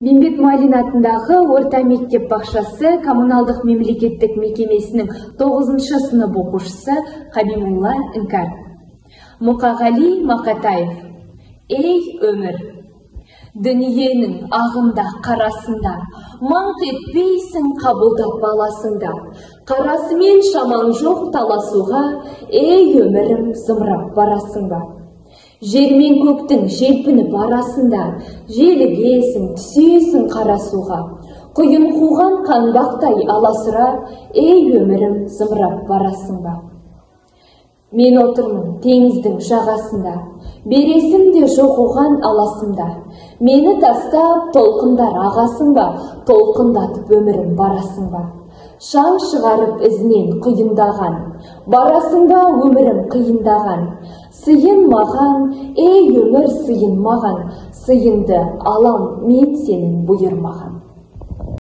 Бейімбет Майлин атындағы орта мектеп бақшасы коммуналдық мемлекеттік мекемесінің 9-шы сынып оқушысы Хабибулла Іңкәр. Мұқағали Мақатаев. Ей өмір! Дүниенің ағында қарасында, маңқ етпейсің қабылдап баласында. Қарасымен шамаң жоқ таласуға, ей өмірім зымырап барасың ба? Жер мен көктің желпініп арасында, желігесің, түсесің қарасуға. Құйын қуған қанбақтай аласыра, ей өмірім зымырап барасың ба? Мен отырмын теңіздің жағасында, бересім де жоқ оған аласымда. Мені тастап толқындар ағасың ба, толқындатып өмірім барасың ба? Шаң шығарып ізінен құйындаған, барасың ба өмірім қиындаған? Сыйын маған, ей өмір сыйын маған, сыйынды алам мен сенің бұйырмаған.